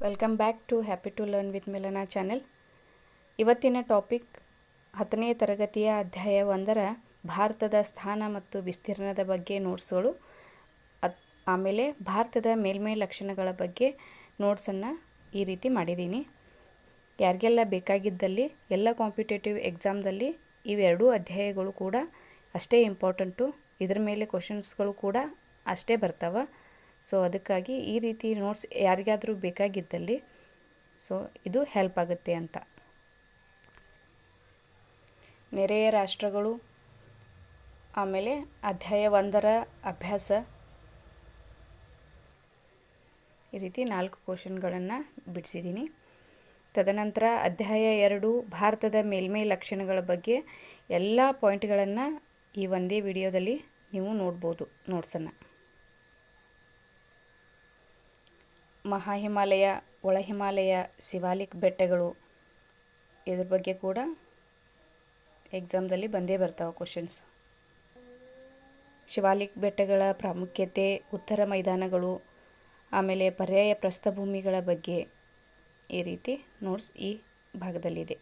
Welcome back to happy to learn with Milana channel. ಇವತ್ತಿನ topic 10ನೇ ತರಗತಿಯ ಅಧ್ಯಾಯ 1ರ ಭಾರತದ ಸ್ಥಾನ ಮತ್ತು ವಿಸ್ತೀರ್ಣದ ಬಗ್ಗೆ ನೋಟ್ಸ್ಗಳು, ಆಮೇಲೆ ಭಾರತದ ಮೇಲ್ಮೈ ಲಕ್ಷಣಗಳ ಬಗ್ಗೆ ನೋಟ್ಸನ್ನು ಈ ರೀತಿ ಮಾಡಿದ್ದೀನಿ. ಯಾರಿಗೆಲ್ಲ ಬೇಕಾಗಿದ್ದಲ್ಲಿ ಎಲ್ಲ ಕಾಂಪಿಟೇಟಿವ್ ಎಕ್ಸಾಮ್ದಲ್ಲಿ ಇವೆರಡೂ ಅಧ್ಯಾಯಗಳು ಕೂಡ ಅಷ್ಟೇ ಇಂಪಾರ್ಟೆಂಟು, ಇದ್ರ ಮೇಲೆ ಕ್ವಶನ್ಸ್ಗಳು ಕೂಡ ಅಷ್ಟೇ ಬರ್ತಾವೆ. ಸೊ ಅದಕ್ಕಾಗಿ ಈ ರೀತಿ ನೋಟ್ಸ್ ಯಾರಿಗಾದರೂ ಬೇಕಾಗಿದ್ದಲ್ಲಿ ಸೊ ಇದು ಹೆಲ್ಪ್ ಆಗುತ್ತೆ ಅಂತ. ನೆರೆಯ ರಾಷ್ಟ್ರಗಳು, ಆಮೇಲೆ ಅಧ್ಯಾಯ 1ರ ಅಭ್ಯಾಸ, ಈ ರೀತಿ 4 ಕ್ವಶನ್ಗಳನ್ನು ಬಿಡಿಸಿದ್ದೀನಿ. ತದನಂತರ ಅಧ್ಯಾಯ 2 ಭಾರತದ ಮೇಲ್ಮೈ ಲಕ್ಷಣಗಳ ಬಗ್ಗೆ ಎಲ್ಲ ಪಾಯಿಂಟ್ಗಳನ್ನು ಈ ಒಂದೇ ವಿಡಿಯೋದಲ್ಲಿ ನೀವು ನೋಡ್ಬೋದು ನೋಟ್ಸನ್ನು. ಮಹಾ ಹಿಮಾಲಯ, ಒಳ ಹಿಮಾಲಯ, ಶಿವಾಲಿಕ್ ಬೆಟ್ಟಗಳು, ಇದ್ರ ಬಗ್ಗೆ ಕೂಡ ಎಕ್ಸಾಮ್ದಲ್ಲಿ ಬಂದೇ ಬರ್ತಾವೆ ಕ್ವಶನ್ಸ್. ಶಿವಾಲಿಕ್ ಬೆಟ್ಟಗಳ ಪ್ರಾಮುಖ್ಯತೆ, ಉತ್ತರ ಮೈದಾನಗಳು, ಆಮೇಲೆ ಪರ್ಯಾಯ ಪ್ರಸ್ಥಭೂಮಿಗಳ ಬಗ್ಗೆ ಈ ರೀತಿ ನೋಟ್ಸ್ ಈ ಭಾಗದಲ್ಲಿದೆ.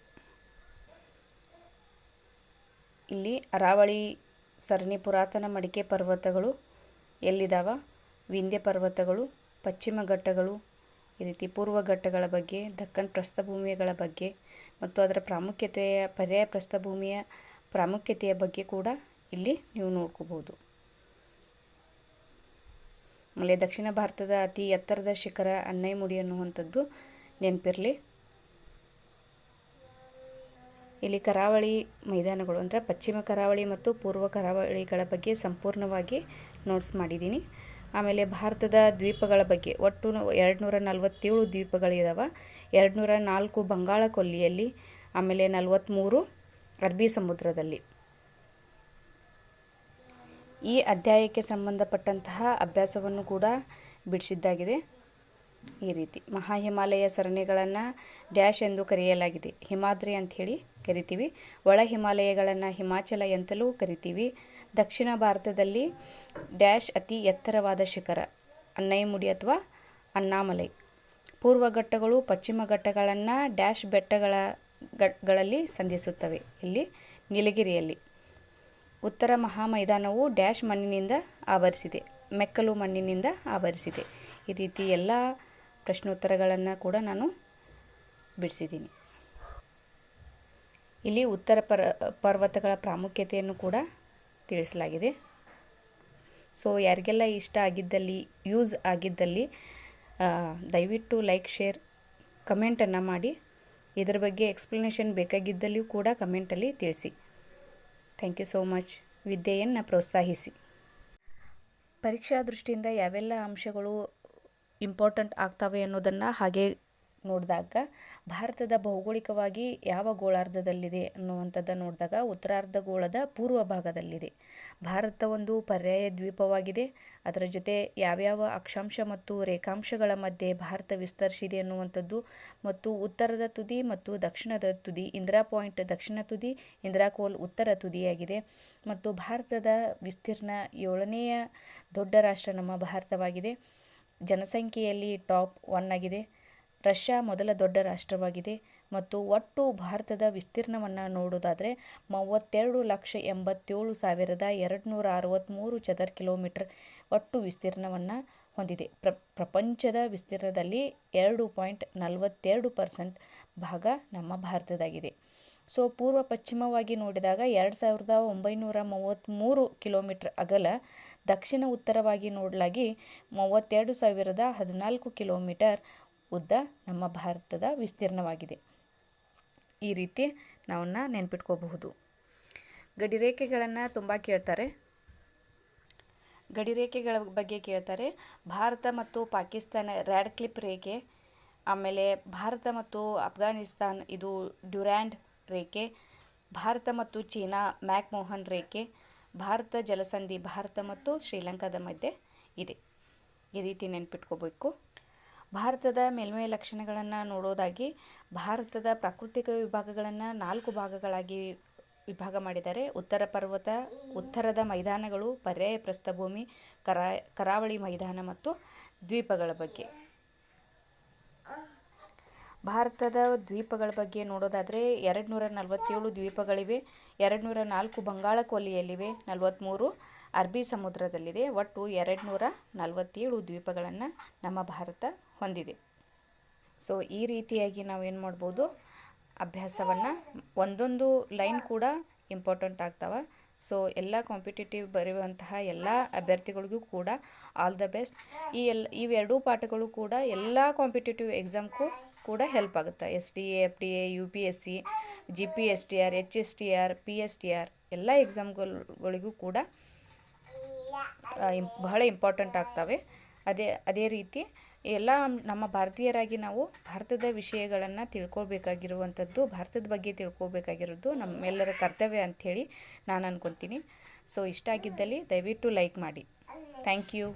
ಇಲ್ಲಿ ಅರಾವಳಿ ಸರಣಿ ಪುರಾತನ ಮಡಿಕೆ ಪರ್ವತಗಳು ಎಲ್ಲಿದ್ದಾವ, ವಿಂಧ್ಯ ಪರ್ವತಗಳು, ಪಶ್ಚಿಮ ಘಟ್ಟಗಳು, ಈ ರೀತಿ ಪೂರ್ವ ಘಟ್ಟಗಳ ಬಗ್ಗೆ, ದಕ್ಕನ್ ಪ್ರಸ್ಥಭೂಮಿಗಳ ಬಗ್ಗೆ ಮತ್ತು ಅದರ ಪ್ರಾಮುಖ್ಯತೆಯ ಪರ್ಯಾಯ ಪ್ರಸ್ಥಭೂಮಿಯ ಪ್ರಾಮುಖ್ಯತೆಯ ಬಗ್ಗೆ ಕೂಡ ಇಲ್ಲಿ ನೀವು ನೋಡ್ಕೋಬೋದು. ಆಮೇಲೆ ದಕ್ಷಿಣ ಭಾರತದ ಅತಿ ಎತ್ತರದ ಶಿಖರ ಅನ್ನೈಮುಡಿ ಅನ್ನುವಂಥದ್ದು ನೆನಪಿರಲಿ. ಇಲ್ಲಿ ಕರಾವಳಿ ಮೈದಾನಗಳು ಅಂದರೆ ಪಶ್ಚಿಮ ಕರಾವಳಿ ಮತ್ತು ಪೂರ್ವ ಕರಾವಳಿಗಳ ಬಗ್ಗೆ ಸಂಪೂರ್ಣವಾಗಿ ನೋಟ್ಸ್ ಮಾಡಿದ್ದೀನಿ. ಆಮೇಲೆ ಭಾರತದ ದ್ವೀಪಗಳ ಬಗ್ಗೆ ಒಟ್ಟು 247 ದ್ವೀಪಗಳಿದಾವೆ. 204 ಬಂಗಾಳ ಕೊಲ್ಲಿಯಲ್ಲಿ, ಆಮೇಲೆ 43 ಅರಬ್ಬಿ ಸಮುದ್ರದಲ್ಲಿ. ಈ ಅಧ್ಯಾಯಕ್ಕೆ ಸಂಬಂಧಪಟ್ಟಂತಹ ಅಭ್ಯಾಸವನ್ನು ಕೂಡ ಬಿಡಿಸಿದ್ದಾಗಿದೆ. ಈ ರೀತಿ ಮಹಾ ಹಿಮಾಲಯ ಸರಣಿಗಳನ್ನು ಡ್ಯಾಶ್ ಎಂದು ಕರೆಯಲಾಗಿದೆ. ಹಿಮಾದ್ರಿ ಅಂಥೇಳಿ ಕರಿತೀವಿ. ಒಳ ಹಿಮಾಲಯಗಳನ್ನು ಹಿಮಾಚಲ ಎಂತಲೂ ಕರಿತೀವಿ. ದಕ್ಷಿಣ ಭಾರತದಲ್ಲಿ ಡ್ಯಾಶ್ ಅತಿ ಎತ್ತರವಾದ ಶಿಖರ ಅನ್ನೈಮುಡಿ ಅಥವಾ ಅಣ್ಣಾಮಲೈ. ಪೂರ್ವ ಘಟ್ಟಗಳು ಪಶ್ಚಿಮ ಘಟ್ಟಗಳನ್ನು ಡ್ಯಾಶ್ ಬೆಟ್ಟಗಳಲ್ಲಿ ಸಂಧಿಸುತ್ತವೆ, ಇಲ್ಲಿ ನೀಲಗಿರಿಯಲ್ಲಿ. ಉತ್ತರ ಮಹಾಮೈದಾನವು ಡ್ಯಾಶ್ ಮಣ್ಣಿನಿಂದ ಆವರಿಸಿದೆ, ಮೆಕ್ಕಲು ಮಣ್ಣಿನಿಂದ ಆವರಿಸಿದೆ. ಈ ರೀತಿ ಎಲ್ಲ ಪ್ರಶ್ನೋತ್ತರಗಳನ್ನು ಕೂಡ ನಾನು ಬಿಡಿಸಿದ್ದೀನಿ. ಇಲ್ಲಿ ಉತ್ತರ ಪರ್ವತಗಳ ಪ್ರಾಮುಖ್ಯತೆಯನ್ನು ಕೂಡ ತಿಳಿಸಲಾಗಿದೆ. ಸೊ ಯಾರಿಗೆಲ್ಲ ಇಷ್ಟ ಆಗಿದ್ದಲ್ಲಿ, ಯೂಸ್ ಆಗಿದ್ದಲ್ಲಿ ದಯವಿಟ್ಟು ಲೈಕ್, ಶೇರ್, ಕಮೆಂಟನ್ನು ಮಾಡಿ. ಇದರ ಬಗ್ಗೆ ಎಕ್ಸ್ಪ್ಲನೇಷನ್ ಬೇಕಾಗಿದ್ದಲ್ಲಿಯೂ ಕೂಡ ಕಮೆಂಟಲ್ಲಿ ತಿಳಿಸಿ. Thank you so much. ವಿದ್ಯೆಯನ್ನು ಪ್ರೋತ್ಸಾಹಿಸಿ. ಪರೀಕ್ಷಾ ದೃಷ್ಟಿಯಿಂದ ಯಾವೆಲ್ಲ ಅಂಶಗಳು ಇಂಪಾರ್ಟೆಂಟ್ ಆಗ್ತವೆ ಅನ್ನೋದನ್ನು ಹಾಗೆ ನೋಡಿದಾಗ, ಭಾರತದ ಭೌಗೋಳಿಕವಾಗಿ ಯಾವ ಗೋಳಾರ್ಧದಲ್ಲಿದೆ ಅನ್ನುವಂಥದ್ದನ್ನು ನೋಡಿದಾಗ ಉತ್ತರಾರ್ಧಗೋಳದ ಪೂರ್ವ ಭಾಗದಲ್ಲಿದೆ. ಭಾರತ ಒಂದು ಪರ್ಯಾಯ ದ್ವೀಪವಾಗಿದೆ. ಅದರ ಜೊತೆ ಯಾವ್ಯಾವ ಅಕ್ಷಾಂಶ ಮತ್ತು ರೇಖಾಂಶಗಳ ಮಧ್ಯೆ ಭಾರತ ವಿಸ್ತರಿಸಿದೆ ಅನ್ನುವಂಥದ್ದು, ಮತ್ತು ಉತ್ತರದ ತುದಿ ಮತ್ತು ದಕ್ಷಿಣದ ತುದಿ, ಇಂದಿರಾ ಪಾಯಿಂಟ್ ದಕ್ಷಿಣ ತುದಿ, ಇಂದಿರಾ ಕೋಲ್ ಉತ್ತರ ತುದಿಯಾಗಿದೆ. ಮತ್ತು ಭಾರತದ ವಿಸ್ತೀರ್ಣ 7ನೇ ದೊಡ್ಡ ರಾಷ್ಟ್ರ ನಮ್ಮ ಭಾರತವಾಗಿದೆ. ಜನಸಂಖ್ಯೆಯಲ್ಲಿ ಟಾಪ್ 1 ಆಗಿದೆ. ರಷ್ಯಾ ಮೊದಲ ದೊಡ್ಡ ರಾಷ್ಟ್ರವಾಗಿದೆ. ಮತ್ತು ಒಟ್ಟು ಭಾರತದ ವಿಸ್ತೀರ್ಣವನ್ನು ನೋಡೋದಾದರೆ 32,87,263 ಚದರ ಕಿಲೋಮೀಟರ್ ಒಟ್ಟು ವಿಸ್ತೀರ್ಣವನ್ನು ಹೊಂದಿದೆ. ಪ್ರಪಂಚದ ವಿಸ್ತೀರ್ಣದಲ್ಲಿ 2.42% ಭಾಗ ನಮ್ಮ ಭಾರತದಾಗಿದೆ. ಸೊ ಪೂರ್ವ ಪಶ್ಚಿಮವಾಗಿ ನೋಡಿದಾಗ 2,933 ಕಿಲೋಮೀಟರ್ ಅಗಲ, ದಕ್ಷಿಣ ಉತ್ತರವಾಗಿ ನೋಡಲಾಗಿ 32,014 ಕಿಲೋಮೀಟರ್ ಉದ್ದ ನಮ್ಮ ಭಾರತದ ವಿಸ್ತೀರ್ಣವಾಗಿದೆ. ಈ ರೀತಿ ನಾವನ್ನ ನೆನ್ಪಿಟ್ಕೋಬಹುದು. ಗಡಿರೇಖೆಗಳನ್ನು ತುಂಬ ಕೇಳ್ತಾರೆ. ಗಡಿರೇಖೆಗಳ ಬಗ್ಗೆ ಕೇಳ್ತಾರೆ. ಭಾರತ ಮತ್ತು ಪಾಕಿಸ್ತಾನ ರ್ಯಾಡ್ ಕ್ಲಿಪ್ ರೇಖೆ, ಆಮೇಲೆ ಭಾರತ ಮತ್ತು ಅಫ್ಘಾನಿಸ್ತಾನ್ ಇದು ಡ್ಯುರ್ಯಾಂಡ್ ರೇಖೆ, ಭಾರತ ಮತ್ತು ಚೀನಾ ಮ್ಯಾಕ್ಮೋಹನ್ ರೇಖೆ, ಭಾರತ ಜಲಸಂಧಿ ಭಾರತ ಮತ್ತು ಶ್ರೀಲಂಕಾದ ಮಧ್ಯೆ ಇದೆ. ಈ ರೀತಿ ನೆನ್ಪಿಟ್ಕೋಬೇಕು. ಭಾರತದ ಮೇಲ್ಮೈ ಲಕ್ಷಣಗಳನ್ನು ನೋಡೋದಾಗಿ ಭಾರತದ ಪ್ರಾಕೃತಿಕ ವಿಭಾಗಗಳನ್ನು 4 ಭಾಗಗಳಾಗಿ ವಿಭಾಗ ಮಾಡಿದ್ದಾರೆ. ಉತ್ತರ ಪರ್ವತ, ಉತ್ತರದ ಮೈದಾನಗಳು, ಪರ್ಯಾಯ ಪ್ರಸ್ಥಭೂಮಿ, ಕರಾವಳಿ ಮೈದಾನ ಮತ್ತು ದ್ವೀಪಗಳ ಬಗ್ಗೆ. ಭಾರತದ ದ್ವೀಪಗಳ ಬಗ್ಗೆ ನೋಡೋದಾದರೆ 247 ದ್ವೀಪಗಳಿವೆ, 204 ಬಂಗಾಳ ಕೊಲ್ಲಿಯಲ್ಲಿವೆ, 43 ಅರಬ್ಬಿ ಸಮುದ್ರದಲ್ಲಿದೆ. ಒಟ್ಟು 247 ದ್ವೀಪಗಳನ್ನು ನಮ್ಮ ಭಾರತ ಹೊಂದಿದೆ. ಸೊ ಈ ರೀತಿಯಾಗಿ ನಾವೇನು ಮಾಡ್ಬೋದು, ಅಭ್ಯಾಸವನ್ನು ಒಂದೊಂದು ಲೈನ್ ಕೂಡ ಇಂಪಾರ್ಟೆಂಟ್ ಆಗ್ತಾವೆ. ಸೊ ಎಲ್ಲ ಕಾಂಪಿಟೇಟಿವ್ ಬರೆಯುವಂತಹ ಎಲ್ಲ ಅಭ್ಯರ್ಥಿಗಳಿಗೂ ಕೂಡ ಆಲ್ ದ ಬೆಸ್ಟ್. ಇವೆರಡೂ ಪಾಠಗಳು ಕೂಡ ಎಲ್ಲ ಕಾಂಪಿಟೇಟಿವ್ ಎಕ್ಸಾಮ್ಗೂ ಕೂಡ ಹೆಲ್ಪ್ ಆಗುತ್ತೆ. SDA, FDA, UPSC, GPSTR, HSTR, PSTR ಎಲ್ಲ ಎಕ್ಸಾಮ್ಗಳಿಗೂ ಕೂಡ ಬಹಳ ಇಂಪಾರ್ಟೆಂಟ್ ಆಗ್ತವೆ. ಅದೇ ರೀತಿ ಎಲ್ಲ ನಮ್ಮ ಭಾರತೀಯರಾಗಿ ನಾವು ಭಾರತದ ವಿಷಯಗಳನ್ನು ತಿಳ್ಕೊಳ್ಬೇಕಾಗಿರುವಂಥದ್ದು, ಭಾರತದ ಬಗ್ಗೆ ತಿಳ್ಕೊಬೇಕಾಗಿರೋದು ನಮ್ಮೆಲ್ಲರ ಕರ್ತವ್ಯ ಅಂಥೇಳಿ ನಾನು ಅಂದ್ಕೊತೀನಿ. ಸೊ ಇಷ್ಟ ಆಗಿದ್ದಲ್ಲಿ ದಯವಿಟ್ಟು ಲೈಕ್ ಮಾಡಿ. Thank you.